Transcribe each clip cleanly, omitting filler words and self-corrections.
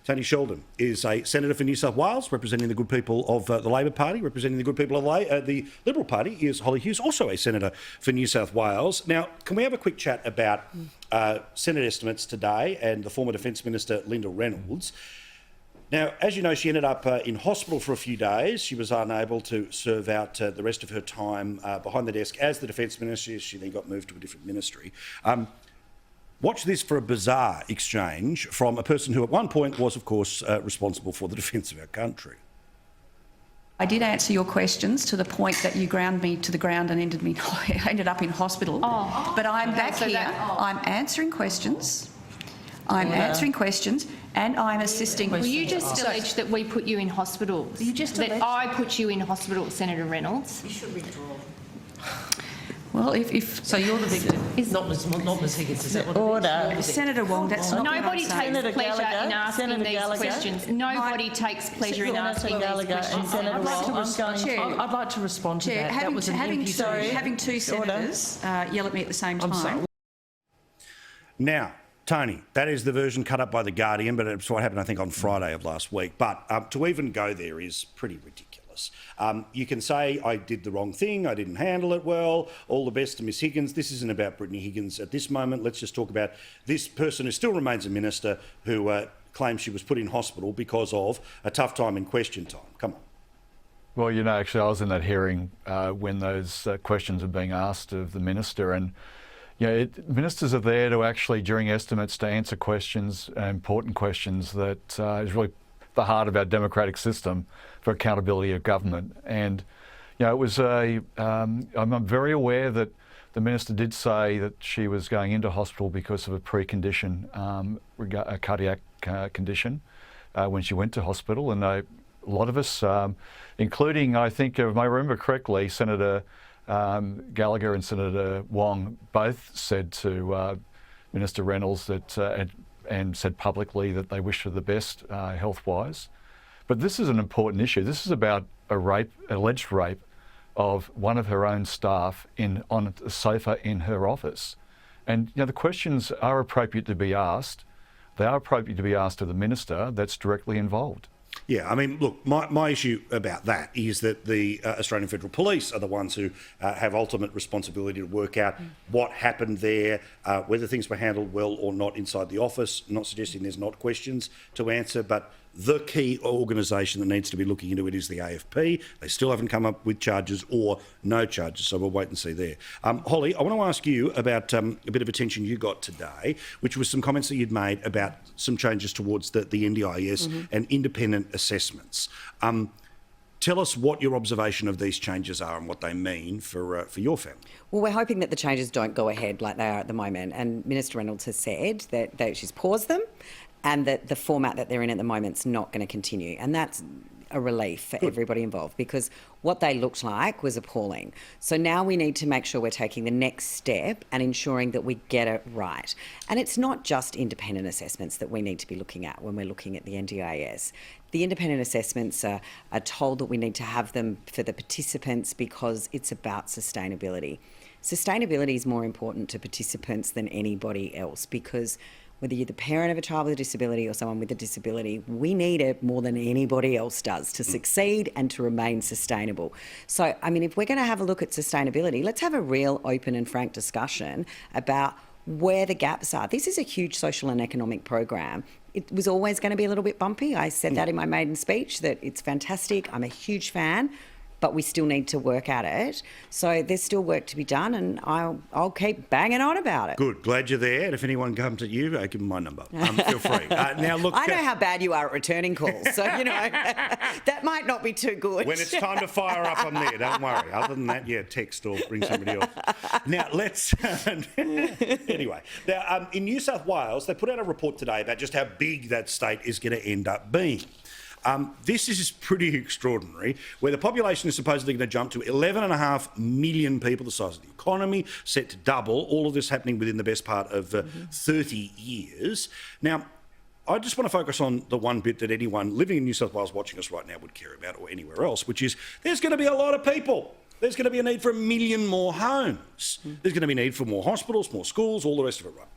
Tony Sheldon is a senator for New South Wales, representing the good people of the Labor Party. Representing the good people of the Liberal Party is Holly Hughes, also a senator for New South Wales. Now, can we have a quick chat about Senate estimates today and the former Defence Minister, Linda Reynolds? Now, as you know, she ended up in hospital for a few days. She was unable to serve out the rest of her time behind the desk as the Defence Minister. She then got moved to a different ministry. Watch this for a bizarre exchange from a person who at one point was, of course, responsible for the defence of our country. I did answer your questions to the point that you ground me to the ground and ended up in hospital. But I'm back here. I'm answering questions. Answering questions, and I'm assisting. Well, you just alleged that we put you in hospital. You just that alleged? I put you in hospital, Senator Reynolds. You should withdraw. Well, if So you're the victim, not Ms Higgins, is that what it is? Senator Wong, that's not Nobody what I'm saying. takes pleasure Gallagher, in asking Senator these Gallagher. questions. Nobody takes pleasure in asking these questions. I'd like to respond to Chair, that. That was an having two senators yell at me at the same time. I'm sorry. Now, Tony, that is the version cut up by The Guardian, but it's what happened, I think, on Friday of last week. But to even go there is pretty ridiculous. You can say, I did the wrong thing, I didn't handle it well, all the best to Ms Higgins. This isn't about Brittany Higgins at this moment. Let's just talk about this person who still remains a minister who claims she was put in hospital because of a tough time in question time. Come on. Well, you know, actually, I was in that hearing when those questions were being asked of the minister, and ministers are there to actually, during estimates, to answer questions, important questions that is really the heart of our democratic system for accountability of government. And, it was I'm very aware that the minister did say that she was going into hospital because of a precondition, a cardiac condition, when she went to hospital. And a lot of us, including, I think, if I remember correctly, Senator Gallagher and Senator Wong both said to Minister Reynolds that and said publicly that they wished her the best health-wise. But this is an important issue. This is about alleged rape of one of her own staff on a sofa in her office. And the questions are appropriate to be asked. They are appropriate to be asked of the minister that's directly involved. Yeah, I mean, look, my issue about that is that the Australian Federal Police are the ones who have ultimate responsibility to work out what happened there, whether things were handled well or not inside the office. I'm not suggesting there's not questions to answer, but the key organisation that needs to be looking into it is the AFP. They still haven't come up with charges or no charges, so we'll wait and see there. Holly, I want to ask you about a bit of attention you got today, which was some comments that you'd made about some changes towards the NDIS and independent assessments. Tell us what your observation of these changes are and what they mean for your family. Well, we're hoping that the changes don't go ahead like they are at the moment, and Minister Reynolds has said that she's paused them and that the format that they're in at the moment is not going to continue. And that's a relief for everybody involved, because what they looked like was appalling. So now we need to make sure we're taking the next step and ensuring that we get it right. And it's not just independent assessments that we need to be looking at when we're looking at the NDIS. The independent assessments are told that we need to have them for the participants because it's about sustainability. Sustainability is more important to participants than anybody else, because whether you're the parent of a child with a disability or someone with a disability, we need it more than anybody else does to succeed and to remain sustainable. So, I mean, if we're going to have a look at sustainability, let's have a real open and frank discussion about where the gaps are. This is a huge social and economic program. It was always going to be a little bit bumpy. I said that in my maiden speech, that it's fantastic. I'm a huge fan, but we still need to work at it. So there's still work to be done, and I'll keep banging on about it. Good, glad you're there. And if anyone comes at you, give them my number. Feel free. Now look, I know how bad you are at returning calls, so that might not be too good. When it's time to fire up, I'm there. Don't worry. Other than that, text or bring somebody else. Now let's. Anyway, now in New South Wales, they put out a report today about just how big that state is going to end up being. This is pretty extraordinary, where the population is supposedly going to jump to 11.5 million people, the size of the economy, set to double, all of this happening within the best part of 30 years. Now, I just want to focus on the one bit that anyone living in New South Wales watching us right now would care about, or anywhere else, which is there's going to be a lot of people. There's going to be a need for 1 million more homes. There's going to be a need for more hospitals, more schools, all the rest of it, right?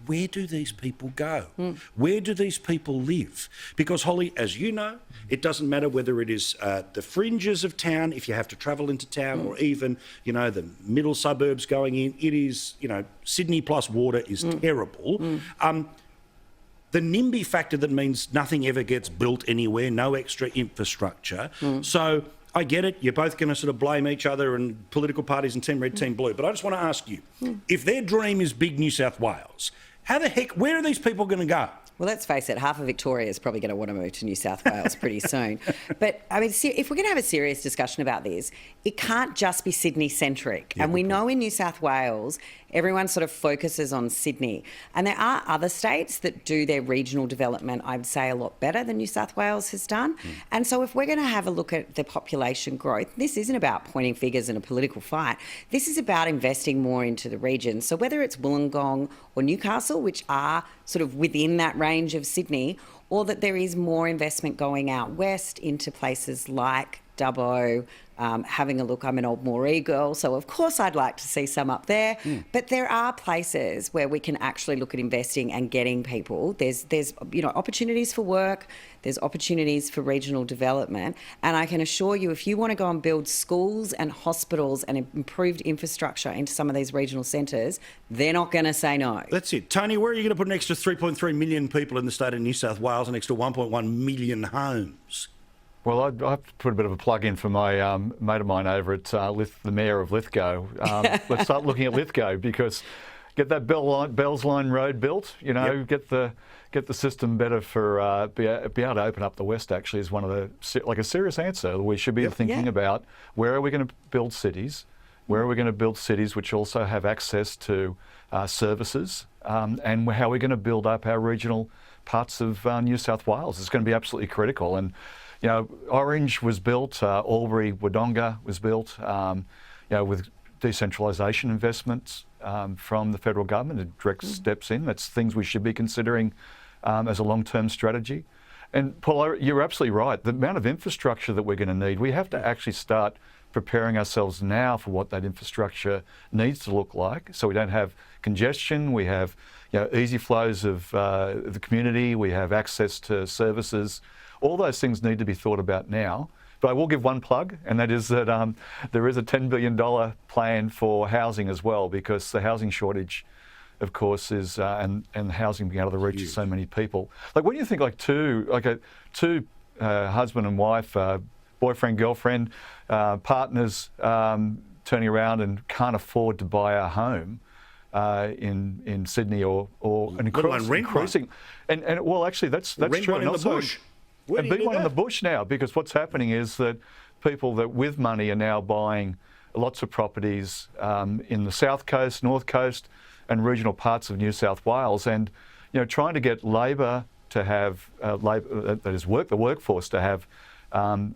where do these people go? Where do these people live? Because, Holly, as you know, it doesn't matter whether it is the fringes of town, if you have to travel into town, or even, the middle suburbs going in. It is, Sydney plus water is terrible. The NIMBY factor that means nothing ever gets built anywhere, no extra infrastructure. So I get it, you're both going to sort of blame each other and political parties and Team Red, Team Blue. But I just want to ask you, if their dream is big New South Wales, how the heck, where are these people going to go? Well, let's face it, half of Victoria is probably going to want to move to New South Wales pretty soon. But, I mean, if we're going to have a serious discussion about this, it can't just be Sydney-centric. And we know in New South Wales, everyone sort of focuses on Sydney. And there are other states that do their regional development, I would say, a lot better than New South Wales has done. And so if we're going to have a look at the population growth, this isn't about pointing fingers in a political fight. This is about investing more into the region. So whether it's Wollongong or Newcastle, which are sort of within that range of Sydney, or that there is more investment going out west into places like Dubbo, having a look. I'm an old Moree girl, so of course I'd like to see some up there. But there are places where we can actually look at investing and getting people. There's opportunities for work. There's opportunities for regional development. And I can assure you, if you want to go and build schools and hospitals and improved infrastructure into some of these regional centres, they're not going to say no. That's it. Tony, where are you going to put an extra 3.3 million people in the state of New South Wales and an extra 1.1 million homes? Well, I have to put a bit of a plug in for my mate of mine over at the Mayor of Lithgow. Let's start looking at Lithgow, because get that Bells Line Road built, get the system better for be able to open up the West, actually, is one of a serious answer. We should be thinking about where are we going to build cities, where are we going to build cities which also have access to services, and how are we going to build up our regional parts of New South Wales. It's going to be absolutely critical. And Orange was built, Albury, Wodonga was built, with decentralisation investments from the federal government. It direct steps in. That's things we should be considering as a long-term strategy. And Paul, you're absolutely right. The amount of infrastructure that we're going to need, we have to actually start preparing ourselves now for what that infrastructure needs to look like, so we don't have congestion. We have easy flows of the community. We have access to services. All those things need to be thought about now. But I will give one plug, and that is that there is a $10 billion plan for housing as well, because the housing shortage, of course, is and housing being out of the reach of so many people. Like when you think two husband and wife, boyfriend, girlfriend, partners turning around and can't afford to buy a home in Sydney or increasing, and well, actually that's true. And also, bush. And be one in the bush now, because what's happening is that people that with money are now buying lots of properties in the South Coast, North Coast, and regional parts of New South Wales, and trying to get labour to have the workforce to have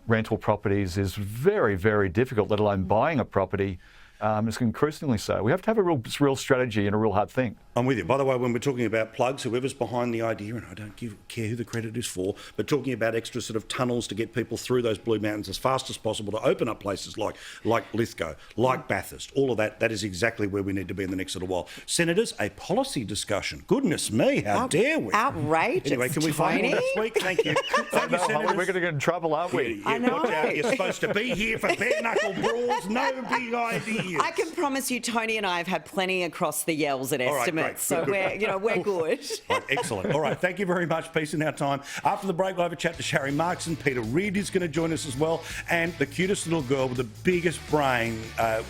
rental properties is very, very difficult, let alone buying a property. It's increasingly so. We have to have a real strategy and a real hard thing. I'm with you. By the way, when we're talking about plugs, whoever's behind the idea, and I don't care who the credit is for, but talking about extra sort of tunnels to get people through those Blue Mountains as fast as possible to open up places like Lithgow, like Bathurst, all of that is exactly where we need to be in the next little while. Senators, a policy discussion. Goodness me, how dare we? Outrageous, Anyway, can we find one next week? Thank you. Thank you, Senators. We're going to get in trouble, aren't we? I know. Watch out. You're supposed to be here for bare-knuckle brawls, no big ideas. I can promise you, Tony and I have had plenty across the yells at estimates, great. so we're good. Right, excellent. All right, thank you very much. Peace in our time. After the break, we'll have a chat to Sharry Markson. Peter Reid is going to join us as well, and the cutest little girl with the biggest brain,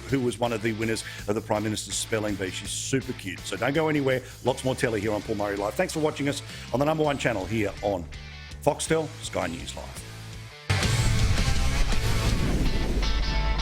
who was one of the winners of the Prime Minister's Spelling Bee. She's super cute. So don't go anywhere. Lots more telly here on Paul Murray Live. Thanks for watching us on the #1 channel here on Foxtel, Sky News Live.